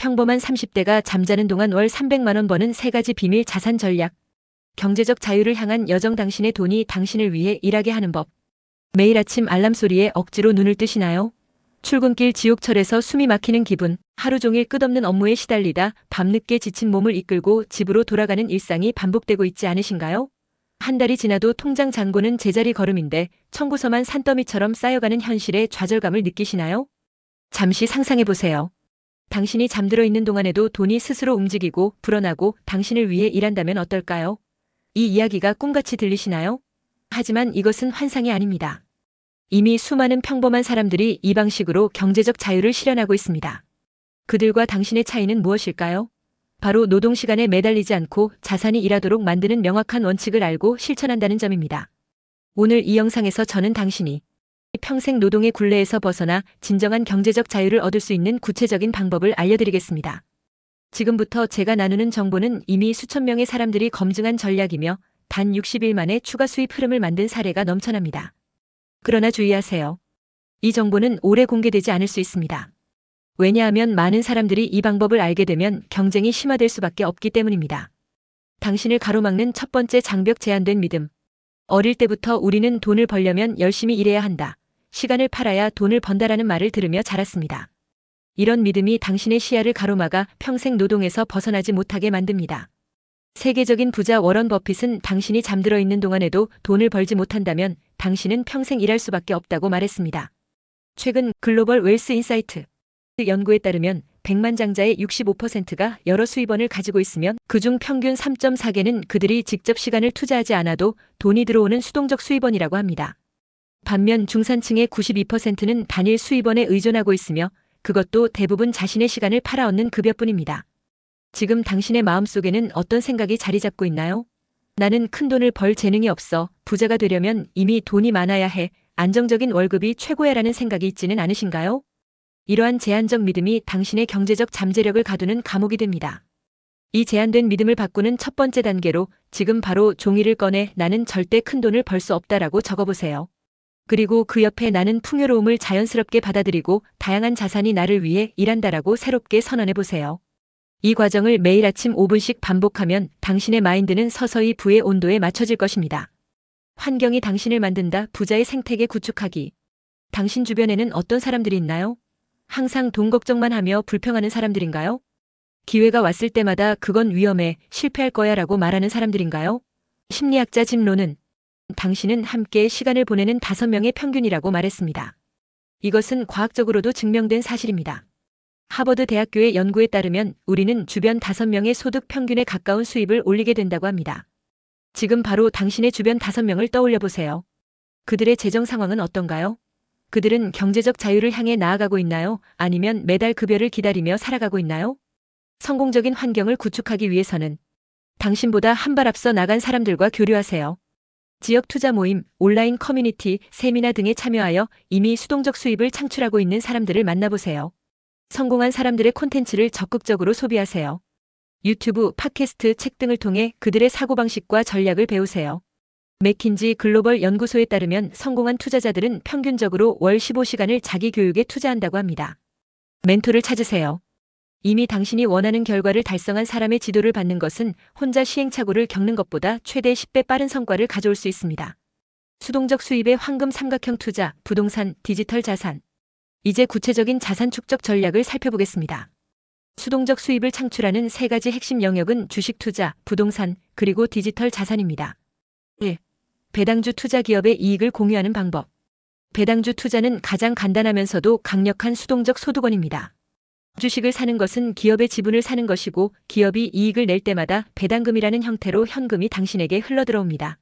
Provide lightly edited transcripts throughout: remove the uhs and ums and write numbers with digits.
평범한 30대가 잠자는 동안 월 300만 원 버는 3가지 비밀 자산 전략. 경제적 자유를 향한 여정. 당신의 돈이 당신을 위해 일하게 하는 법. 매일 아침 알람 소리에 억지로 눈을 뜨시나요? 출근길 지옥철에서 숨이 막히는 기분. 하루 종일 끝없는 업무에 시달리다 밤늦게 지친 몸을 이끌고 집으로 돌아가는 일상이 반복되고 있지 않으신가요? 한 달이 지나도 통장 잔고는 제자리 걸음인데 청구서만 산더미처럼 쌓여가는 현실에 좌절감을 느끼시나요? 잠시 상상해보세요. 당신이 잠들어 있는 동안에도 돈이 스스로 움직이고 불어나고 당신을 위해 일한다면 어떨까요? 이 이야기가 꿈같이 들리시나요? 하지만 이것은 환상이 아닙니다. 이미 수많은 평범한 사람들이 이 방식으로 경제적 자유를 실현하고 있습니다. 그들과 당신의 차이는 무엇일까요? 바로 노동시간에 매달리지 않고 자산이 일하도록 만드는 명확한 원칙을 알고 실천한다는 점입니다. 오늘 이 영상에서 저는 당신이 평생 노동의 굴레에서 벗어나 진정한 경제적 자유를 얻을 수 있는 구체적인 방법을 알려드리겠습니다. 지금부터 제가 나누는 정보는 이미 수천 명의 사람들이 검증한 전략이며 단 60일 만에 추가 수입 흐름을 만든 사례가 넘쳐납니다. 그러나 주의하세요. 이 정보는 오래 공개되지 않을 수 있습니다. 왜냐하면 많은 사람들이 이 방법을 알게 되면 경쟁이 심화될 수밖에 없기 때문입니다. 당신을 가로막는 첫 번째 장벽. 제한된 믿음. 어릴 때부터 우리는 돈을 벌려면 열심히 일해야 한다. 시간을 팔아야 돈을 번다라는 말을 들으며 자랐습니다. 이런 믿음이 당신의 시야를 가로막아 평생 노동에서 벗어나지 못하게 만듭니다. 세계적인 부자 워런 버핏은 당신이 잠들어 있는 동안에도 돈을 벌지 못한다면 당신은 평생 일할 수밖에 없다고 말했습니다. 최근 글로벌 웰스 인사이트 연구에 따르면 100만 장자의 65%가 여러 수입원을 가지고 있으면 그중 평균 3.4개는 그들이 직접 시간을 투자하지 않아도 돈이 들어오는 수동적 수입원이라고 합니다. 반면 중산층의 92%는 단일 수입원에 의존하고 있으며 그것도 대부분 자신의 시간을 팔아 얻는 급여뿐입니다. 지금 당신의 마음속에는 어떤 생각이 자리 잡고 있나요? 나는 큰 돈을 벌 재능이 없어. 부자가 되려면 이미 돈이 많아야 해. 안정적인 월급이 최고야라는 생각이 있지는 않으신가요? 이러한 제한적 믿음이 당신의 경제적 잠재력을 가두는 감옥이 됩니다. 이 제한된 믿음을 바꾸는 첫 번째 단계로 지금 바로 종이를 꺼내 나는 절대 큰 돈을 벌 수 없다라고 적어보세요. 그리고 그 옆에 나는 풍요로움을 자연스럽게 받아들이고 다양한 자산이 나를 위해 일한다라고 새롭게 선언해보세요. 이 과정을 매일 아침 5분씩 반복하면 당신의 마인드는 서서히 부의 온도에 맞춰질 것입니다. 환경이 당신을 만든다. 부자의 생태계 구축하기. 당신 주변에는 어떤 사람들이 있나요? 항상 돈 걱정만 하며 불평하는 사람들인가요? 기회가 왔을 때마다 그건 위험해, 실패할 거야 라고 말하는 사람들인가요? 심리학자 짐 론은 당신은 함께 시간을 보내는 5명의 평균이라고 말했습니다. 이것은 과학적으로도 증명된 사실입니다. 하버드 대학교의 연구에 따르면 우리는 주변 5명의 소득 평균에 가까운 수입을 올리게 된다고 합니다. 지금 바로 당신의 주변 5명을 떠올려 보세요. 그들의 재정 상황은 어떤가요? 그들은 경제적 자유를 향해 나아가고 있나요? 아니면 매달 급여를 기다리며 살아가고 있나요? 성공적인 환경을 구축하기 위해서는 당신보다 한 발 앞서 나간 사람들과 교류하세요. 지역 투자 모임, 온라인 커뮤니티, 세미나 등에 참여하여 이미 수동적 수입을 창출하고 있는 사람들을 만나보세요. 성공한 사람들의 콘텐츠를 적극적으로 소비하세요. 유튜브, 팟캐스트, 책 등을 통해 그들의 사고방식과 전략을 배우세요. 맥킨지 글로벌 연구소에 따르면 성공한 투자자들은 평균적으로 월 15시간을 자기 교육에 투자한다고 합니다. 멘토를 찾으세요. 이미 당신이 원하는 결과를 달성한 사람의 지도를 받는 것은 혼자 시행착오를 겪는 것보다 최대 10배 빠른 성과를 가져올 수 있습니다. 수동적 수입의 황금 삼각형 투자, 부동산, 디지털 자산. 이제 구체적인 자산 축적 전략을 살펴보겠습니다. 수동적 수입을 창출하는 3가지 핵심 영역은 주식 투자, 부동산, 그리고 디지털 자산입니다. 1. 배당주 투자. 기업의 이익을 공유하는 방법. 배당주 투자는 가장 간단하면서도 강력한 수동적 소득원입니다. 주식을 사는 것은 기업의 지분을 사는 것이고 기업이 이익을 낼 때마다 배당금이라는 형태로 현금이 당신에게 흘러들어옵니다.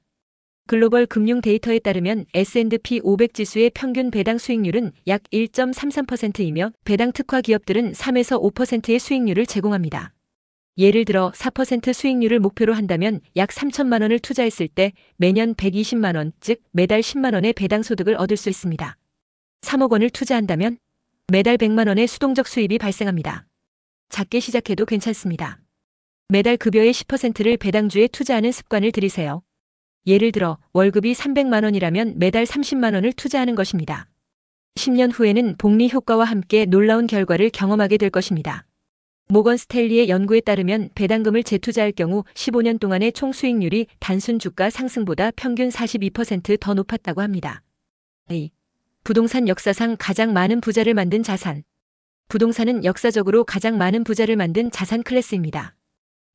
글로벌 금융 데이터에 따르면 S&P 500 지수의 평균 배당 수익률은 약 1.33%이며 배당 특화 기업들은 3에서 5%의 수익률을 제공합니다. 예를 들어 4% 수익률을 목표로 한다면 약 3천만 원을 투자했을 때 매년 120만 원, 즉 매달 10만 원의 배당 소득을 얻을 수 있습니다. 3억 원을 투자한다면 매달 100만 원의 수동적 수입이 발생합니다. 작게 시작해도 괜찮습니다. 매달 급여의 10%를 배당주에 투자하는 습관을 들이세요. 예를 들어 월급이 300만 원이라면 매달 30만 원을 투자하는 것입니다. 10년 후에는 복리 효과와 함께 놀라운 결과를 경험하게 될 것입니다. 모건 스탠리의 연구에 따르면 배당금을 재투자할 경우 15년 동안의 총 수익률이 단순 주가 상승보다 평균 42% 더 높았다고 합니다. A. 부동산 역사상 가장 많은 부자를 만든 자산. 부동산은 역사적으로 가장 많은 부자를 만든 자산 클래스입니다.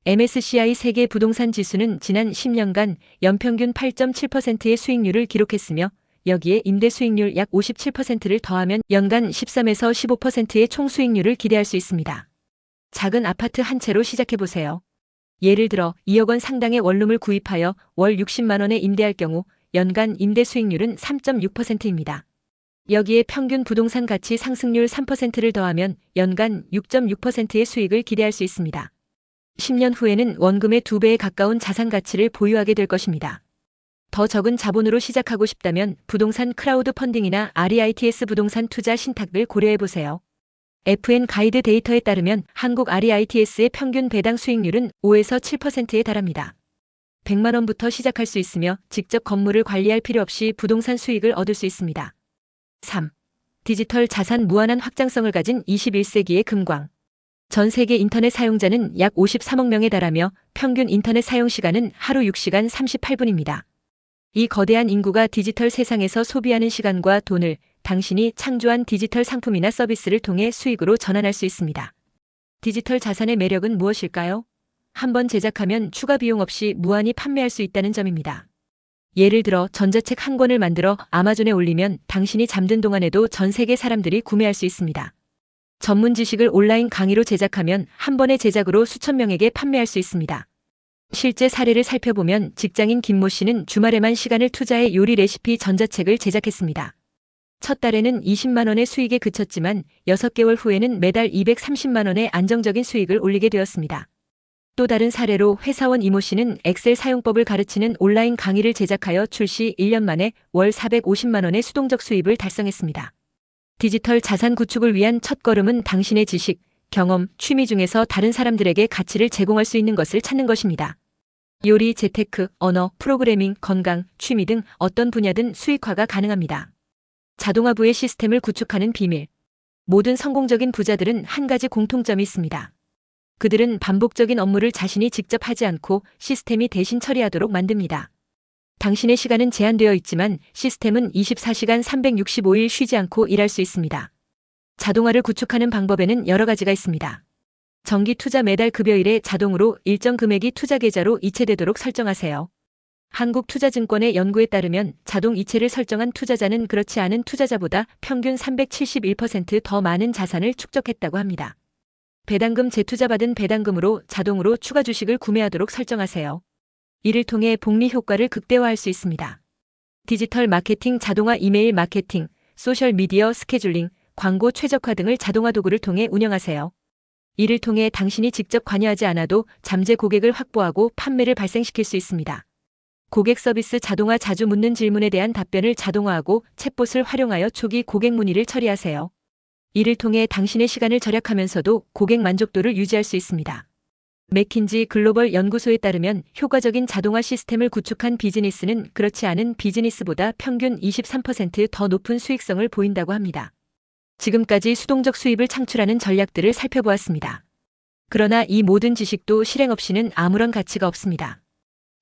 MSCI 세계 부동산 지수는 지난 10년간 연평균 8.7%의 수익률을 기록했으며 여기에 임대 수익률 약 57%를 더하면 연간 13에서 15%의 총 수익률을 기대할 수 있습니다. 작은 아파트 한 채로 시작해보세요. 예를 들어 2억 원 상당의 원룸을 구입하여 월 60만 원에 임대할 경우 연간 임대 수익률은 3.6%입니다. 여기에 평균 부동산 가치 상승률 3%를 더하면 연간 6.6%의 수익을 기대할 수 있습니다. 10년 후에는 원금의 2배에 가까운 자산 가치를 보유하게 될 것입니다. 더 적은 자본으로 시작하고 싶다면 부동산 크라우드 펀딩이나 REITs 부동산 투자 신탁을 고려해보세요. FN 가이드 데이터에 따르면 한국 REITs의 평균 배당 수익률은 5에서 7%에 달합니다. 100만 원부터 시작할 수 있으며 직접 건물을 관리할 필요 없이 부동산 수익을 얻을 수 있습니다. 3. 디지털 자산 무한한 확장성을 가진 21세기의 금광. 전 세계 인터넷 사용자는 약 53억 명에 달하며 평균 인터넷 사용 시간은 하루 6시간 38분입니다. 이 거대한 인구가 디지털 세상에서 소비하는 시간과 돈을 당신이 창조한 디지털 상품이나 서비스를 통해 수익으로 전환할 수 있습니다. 디지털 자산의 매력은 무엇일까요? 한번 제작하면 추가 비용 없이 무한히 판매할 수 있다는 점입니다. 예를 들어 전자책 한 권을 만들어 아마존에 올리면 당신이 잠든 동안에도 전 세계 사람들이 구매할 수 있습니다. 전문 지식을 온라인 강의로 제작하면 한 번의 제작으로 수천 명에게 판매할 수 있습니다. 실제 사례를 살펴보면 직장인 김모 씨는 주말에만 시간을 투자해 요리 레시피 전자책을 제작했습니다. 첫 달에는 20만 원의 수익에 그쳤지만 6개월 후에는 매달 230만 원의 안정적인 수익을 올리게 되었습니다. 또 다른 사례로 회사원 이모 씨는 엑셀 사용법을 가르치는 온라인 강의를 제작하여 출시 1년 만에 월 450만 원의 수동적 수입을 달성했습니다. 디지털 자산 구축을 위한 첫걸음은 당신의 지식, 경험, 취미 중에서 다른 사람들에게 가치를 제공할 수 있는 것을 찾는 것입니다. 요리, 재테크, 언어, 프로그래밍, 건강, 취미 등 어떤 분야든 수익화가 가능합니다. 자동화부의 시스템을 구축하는 비밀. 모든 성공적인 부자들은 한 가지 공통점이 있습니다. 그들은 반복적인 업무를 자신이 직접 하지 않고 시스템이 대신 처리하도록 만듭니다. 당신의 시간은 제한되어 있지만 시스템은 24시간 365일 쉬지 않고 일할 수 있습니다. 자동화를 구축하는 방법에는 여러 가지가 있습니다. 정기 투자 매달 급여일에 자동으로 일정 금액이 투자 계좌로 이체되도록 설정하세요. 한국투자증권의 연구에 따르면 자동 이체를 설정한 투자자는 그렇지 않은 투자자보다 평균 371% 더 많은 자산을 축적했다고 합니다. 배당금 재투자받은 배당금으로 자동으로 추가 주식을 구매하도록 설정하세요. 이를 통해 복리 효과를 극대화할 수 있습니다. 디지털 마케팅, 자동화 이메일 마케팅, 소셜 미디어 스케줄링, 광고 최적화 등을 자동화 도구를 통해 운영하세요. 이를 통해 당신이 직접 관여하지 않아도 잠재 고객을 확보하고 판매를 발생시킬 수 있습니다. 고객 서비스 자동화, 자주 묻는 질문에 대한 답변을 자동화하고 챗봇을 활용하여 초기 고객 문의를 처리하세요. 이를 통해 당신의 시간을 절약하면서도 고객 만족도를 유지할 수 있습니다. 맥킨지 글로벌 연구소에 따르면 효과적인 자동화 시스템을 구축한 비즈니스는 그렇지 않은 비즈니스보다 평균 23% 더 높은 수익성을 보인다고 합니다. 지금까지 수동적 수입을 창출하는 전략들을 살펴보았습니다. 그러나 이 모든 지식도 실행 없이는 아무런 가치가 없습니다.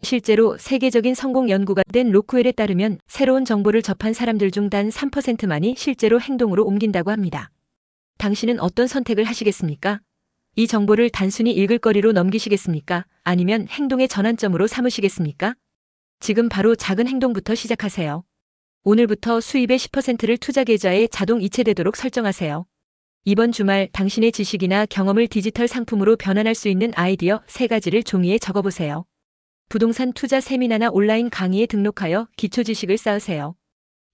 실제로 세계적인 성공 연구가 된 로크웰에 따르면 새로운 정보를 접한 사람들 중 단 3%만이 실제로 행동으로 옮긴다고 합니다. 당신은 어떤 선택을 하시겠습니까? 이 정보를 단순히 읽을 거리로 넘기시겠습니까? 아니면 행동의 전환점으로 삼으시겠습니까? 지금 바로 작은 행동부터 시작하세요. 오늘부터 수입의 10%를 투자 계좌에 자동 이체되도록 설정하세요. 이번 주말 당신의 지식이나 경험을 디지털 상품으로 변환할 수 있는 아이디어 3가지를 종이에 적어보세요. 부동산 투자 세미나나 온라인 강의에 등록하여 기초 지식을 쌓으세요.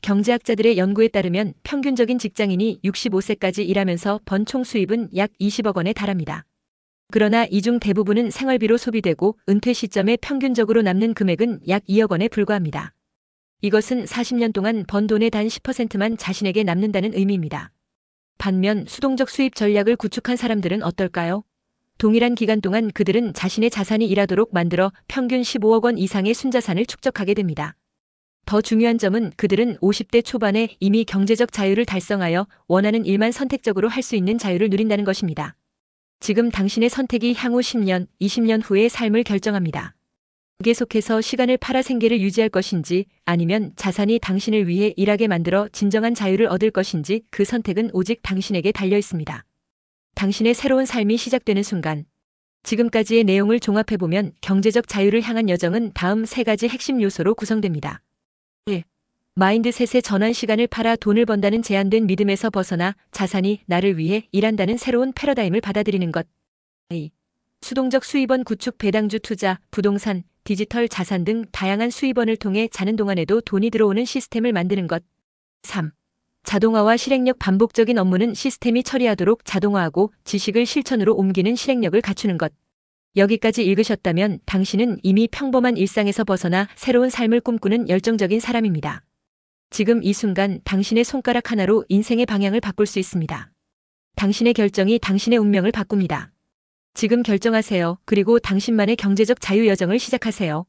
경제학자들의 연구에 따르면 평균적인 직장인이 65세까지 일하면서 번 총 수입은 약 20억 원에 달합니다. 그러나 이 중 대부분은 생활비로 소비되고 은퇴 시점에 평균적으로 남는 금액은 약 2억 원에 불과합니다. 이것은 40년 동안 번 돈의 단 10%만 자신에게 남는다는 의미입니다. 반면 수동적 수입 전략을 구축한 사람들은 어떨까요? 동일한 기간 동안 그들은 자신의 자산이 일하도록 만들어 평균 15억 원 이상의 순자산을 축적하게 됩니다. 더 중요한 점은 그들은 50대 초반에 이미 경제적 자유를 달성하여 원하는 일만 선택적으로 할 수 있는 자유를 누린다는 것입니다. 지금 당신의 선택이 향후 10년, 20년 후의 삶을 결정합니다. 계속해서 시간을 팔아 생계를 유지할 것인지 아니면 자산이 당신을 위해 일하게 만들어 진정한 자유를 얻을 것인지 그 선택은 오직 당신에게 달려 있습니다. 당신의 새로운 삶이 시작되는 순간, 지금까지의 내용을 종합해보면 경제적 자유를 향한 여정은 다음 3가지 핵심 요소로 구성됩니다. 1. 마인드셋의 전환. 시간을 팔아 돈을 번다는 제한된 믿음에서 벗어나 자산이 나를 위해 일한다는 새로운 패러다임을 받아들이는 것. 2. 수동적 수입원 구축. 배당주 투자, 부동산, 디지털 자산 등 다양한 수입원을 통해 자는 동안에도 돈이 들어오는 시스템을 만드는 것. 3. 자동화와 실행력. 반복적인 업무는 시스템이 처리하도록 자동화하고 지식을 실천으로 옮기는 실행력을 갖추는 것. 여기까지 읽으셨다면 당신은 이미 평범한 일상에서 벗어나 새로운 삶을 꿈꾸는 열정적인 사람입니다. 지금 이 순간 당신의 손가락 하나로 인생의 방향을 바꿀 수 있습니다. 당신의 결정이 당신의 운명을 바꿉니다. 지금 결정하세요. 그리고 당신만의 경제적 자유 여정을 시작하세요.